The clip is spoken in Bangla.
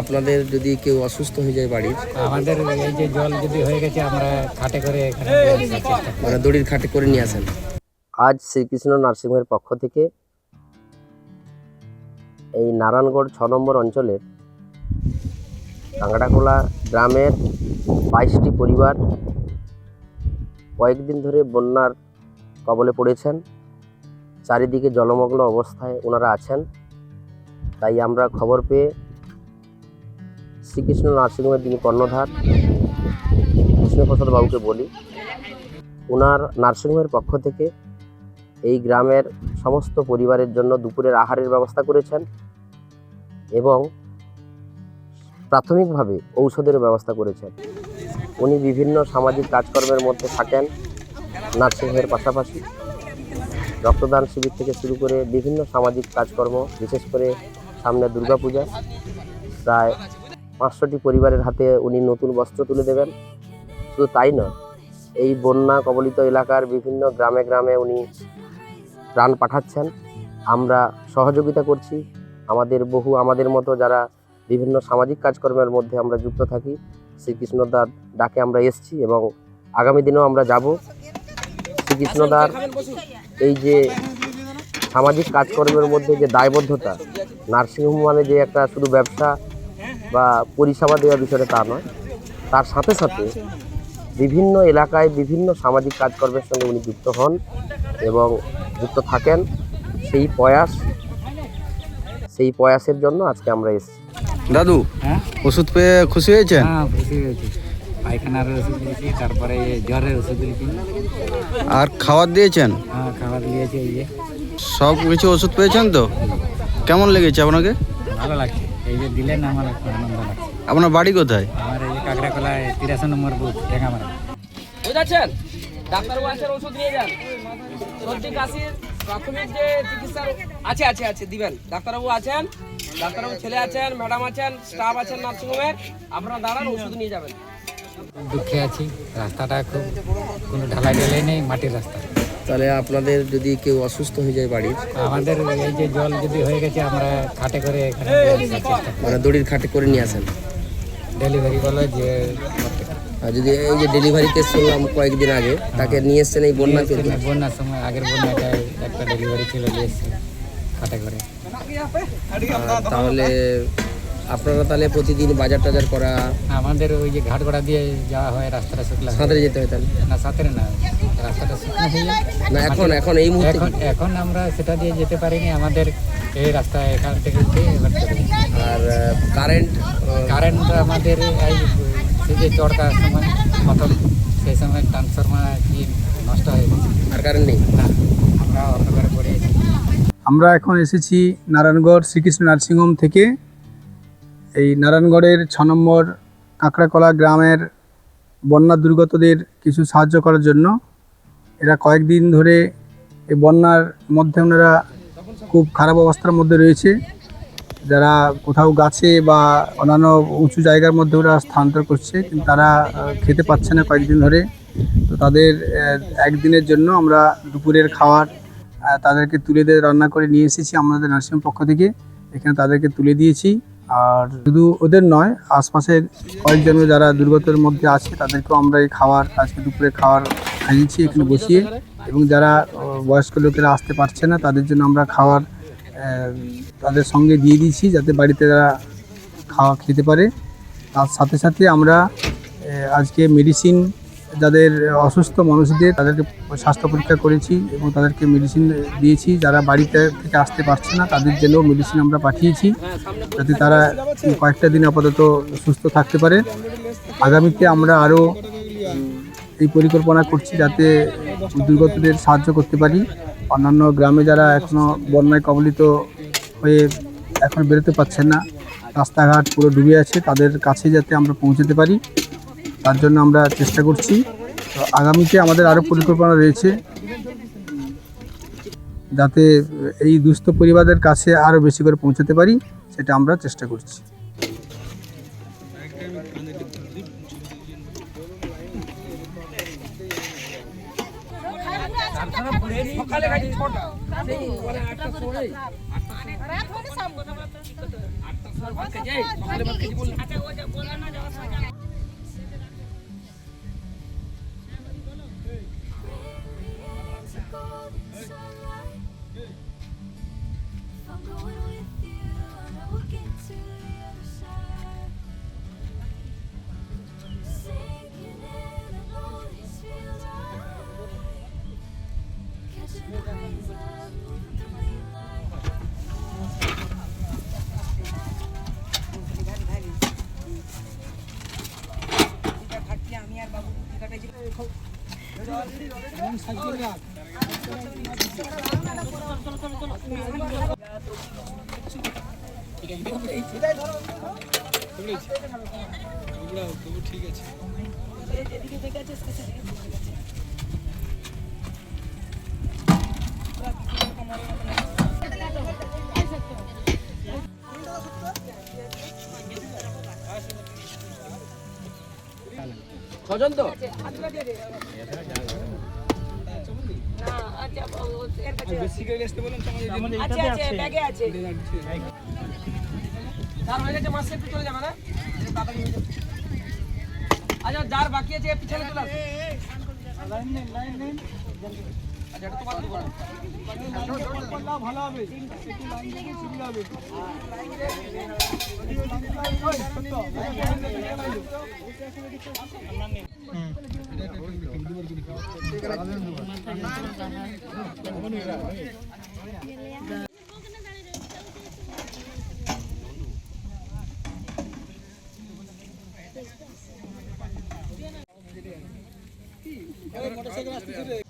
আপনাদের যদি কেউ অসুস্থ হয়ে যায় বাড়ির, আমাদের এই যে জল যদি হয়ে গেছে আমরা খাটে করে এখানে মানে দড়ির খাটে করে নিয়ে আসেন। আজ শ্রীকৃষ্ণ নার্সিংহোমের পক্ষ থেকে এই নারায়ণগড় 6 নম্বর অঞ্চলের কাঁকড়াখোলা গ্রামের 22টি পরিবার কয়েকদিন ধরে বন্যার কবলে পড়েছেন। চারিদিকে জলমগ্ন অবস্থায় ওনারা আছেন। তাই আমরা খবর পেয়ে শ্রীকৃষ্ণ নার্সিংহোমের যিনি কর্ণধার কৃষ্ণপ্রসাদ বাবুকে বলি, ওনার নার্সিংহোমের পক্ষ থেকে এই গ্রামের সমস্ত পরিবারের জন্য দুপুরের আহারের ব্যবস্থা করেছেন এবং প্রাথমিকভাবে ঔষধের ব্যবস্থা করেছেন। উনি বিভিন্ন সামাজিক কাজকর্মের মধ্যে থাকেন। নার্সিংহোমের পাশাপাশি রক্তদান শিবির থেকে শুরু করে বিভিন্ন সামাজিক কাজকর্ম, বিশেষ করে সামনে দুর্গাপূজা, প্রায় 500টি পরিবারের হাতে উনি নতুন বস্ত্র তুলে দেবেন। শুধু তাই নয়, এই বন্যা কবলিত এলাকার বিভিন্ন গ্রামে গ্রামে উনি ত্রাণ পাঠাচ্ছেন। আমরা সহযোগিতা করছি। আমাদের মতো যারা বিভিন্ন সামাজিক কাজকর্মের মধ্যে আমরা যুক্ত থাকি, শ্রীকৃষ্ণদার ডাকে আমরা এসেছি এবং আগামী দিনেও আমরা যাব। শ্রীকৃষ্ণদার এই যে সামাজিক কাজকর্মের মধ্যে যে দায়বদ্ধতা, নার্সিংহোম মানে যে একটা শুধু ব্যবসা বা পরিষেবা দেওয়ার বিষয়টা তা নয়, তার সাথে সাথে বিভিন্ন এলাকায় বিভিন্ন সামাজিক কাজকর্মের সঙ্গে উনি যুক্ত হন এবং যুক্ত থাকেন। সেই প্রয়াসের জন্য আজকে আমরা এসেছি। দাদু, ওষুধ পেয়ে খুশি হয়েছেন? হ্যাঁ, খুশি হয়েছি। পায়খানার ওষুধ দিয়েছি, তারপরে জ্বরের ওষুধ দিয়েছি। আর খাবার দিয়েছেন? হ্যাঁ, খাবার দিয়েছি। এই যে সব কিছু ওষুধ পেয়েছেন তো? কেমন লেগেছে আপনাকে? ভালো লাগছে। এই যে দিলেন, আমার একটু আনন্দ লাগছে। আপনার বাড়ি কোথায়? আমার এই যে কাঁকড়াখোলায় 83 নম্বর বুথ, ঠেঙ্গামারা। বুঝাচ্ছেন? ডাক্তারবাবু আছেন, ওষুধ নিয়ে যান। সর্দি কাশির প্রাথমিক যে চিকিৎসার আছে দিবেন। ডাক্তারবাবু আছেন, ডাক্তারবাবু ছেলে আছেন, ম্যাডাম আছেন, স্টাফ আছেন নার্সিংহোমের। আপনারা দাঁড়ান, ওষুধ নিয়ে যাবেন। দুঃখে আছি, রাস্তাটা খুব কোনো ঢালাই নেই, মাটির রাস্তা। তাহলে আপনাদের যদি কেউ অসুস্থ হয়ে যায় বাড়ির, আমাদের এই যে জল যদি হয়ে গেছে আমরা খাটে করে এখানে মানে দড়ির খাটে করে নিয়ে আসেন। ডেলিভারি বলে যে আর যদি এই যে ডেলিভারি কেস শুনলাম কয়েকদিন আগে, তাকে নিয়ে এসছেন এই বন্যাকে, বন্যার সময়, আগের বন্যাটায় একটা ডেলিভারি ছিল, নিয়ে এসছে খাটে করে। তাহলে আপনারা তাহলে প্রতিদিন বাজার টাজার করা? আমাদের ওই যে ঘাটগড়া দিয়ে যাওয়া হয়, রাস্তাটা শুকলা, সাঁতরে যেতে হয় তাহলে? না, সাঁতরে না, রাস্তাটা শুকনো হয়ে যায় না, এখন এই মুহূর্তে এখন আমরা সেটা দিয়ে যেতে পারিনি। আমাদের এই রাস্তা এখান থেকে উঠে এবার চলে যাই। আর কারেন্ট আমাদের এই যে চড়কার সময় প্রথম, সেই সময় ট্রান্সফরমার কি নষ্ট হয়ে গেছে, আর কারেন্ট নেই। না, আমরা অন্ধকারে পড়ে আছি। আমরা এখন এসেছি নারায়ণগড় শ্রীকৃষ্ণ নার্সিংহোম থেকে। এই নারায়ণগড়ের 6 নম্বর কাঁকড়াখোলা গ্রামের বন্যা দুর্গতদের কিছু সাহায্য করার জন্য। এরা কয়েকদিন ধরে এই বন্যার মধ্যে ওনারা খুব খারাপ অবস্থার মধ্যে রয়েছে। যারা কোথাও গাছে বা অন্যান্য উঁচু জায়গার মধ্যে ওরা স্থানান্তর করছে, কিন্তু তারা খেতে পাচ্ছে না কয়েকদিন ধরে। তো তাদের একদিনের জন্য আমরা দুপুরের খাবার তাদেরকে তুলে দিয়ে রান্না করে নিয়ে এসেছি আমাদের নার্সিংহোম পক্ষ থেকে। এখানে তাদেরকে তুলে দিয়েছি। আর শুধু ওদের নয়, আশপাশের কয়েকজন যারা দুর্গতের মধ্যে আছে তাদেরকেও আমরা এই খাবার, আজকে দুপুরে খাবার খাইয়েছি এখানে বসিয়ে। এবং যারা বয়স্ক লোকেরা আসতে পারছে না তাদের জন্য আমরা খাবার তাদের সঙ্গে দিয়ে দিয়েছি, যাতে বাড়িতে তারা খেতে পারে। তার সাথে সাথে আমরা আজকে মেডিসিন, যাদের অসুস্থ মানুষদের তাদেরকে স্বাস্থ্য পরীক্ষা করেছি এবং তাদেরকে মেডিসিন দিয়েছি। যারা বাড়িতে থেকে আসতে পারছে না তাদের জন্য মেডিসিন আমরা পাঠিয়েছি, যাতে তারা কয়েকটা দিন আপাতত সুস্থ থাকতে পারে। আগামীতে আমরা আরও এই পরিকল্পনা করছি যাতে দুর্গতদের সাহায্য করতে পারি। অন্যান্য গ্রামে যারা এখনও বন্যায় কবলিত হয়ে এখন বেরোতে পারছেন না, রাস্তাঘাট পুরো ডুবে আছে, তাদের কাছে যাতে আমরা পৌঁছতে পারি, তার জন্য আমরা চেষ্টা করছি। তো আগামীতে আমাদের আরও পরিকল্পনা রয়েছে যাতে এই দুস্থ পরিবারদের কাছে আরও বেশি করে পৌঁছাতে পারি, সেটা আমরা চেষ্টা করছি। সকালে গাড়ি 6টা, মানে 8টার সময় ভাত খেয়েছি, এই, সকালে ভাত খেয়েছি বললাম। I'm going with you, and I will get to the other side. Sinking in, I know this feels right. Catching a breeze, love moving through me like ছজন তো? যার হয়ে গেছে মাসে একটু চলে যাবে না? তাড়াতাড়ি হয়ে যাবে। আচ্ছা যার বাকি আছে পিছনে চলে আসো। আচ্ছা এটা তো বাদ দেবো না। মোটরসাইকেল আসতেছে রে।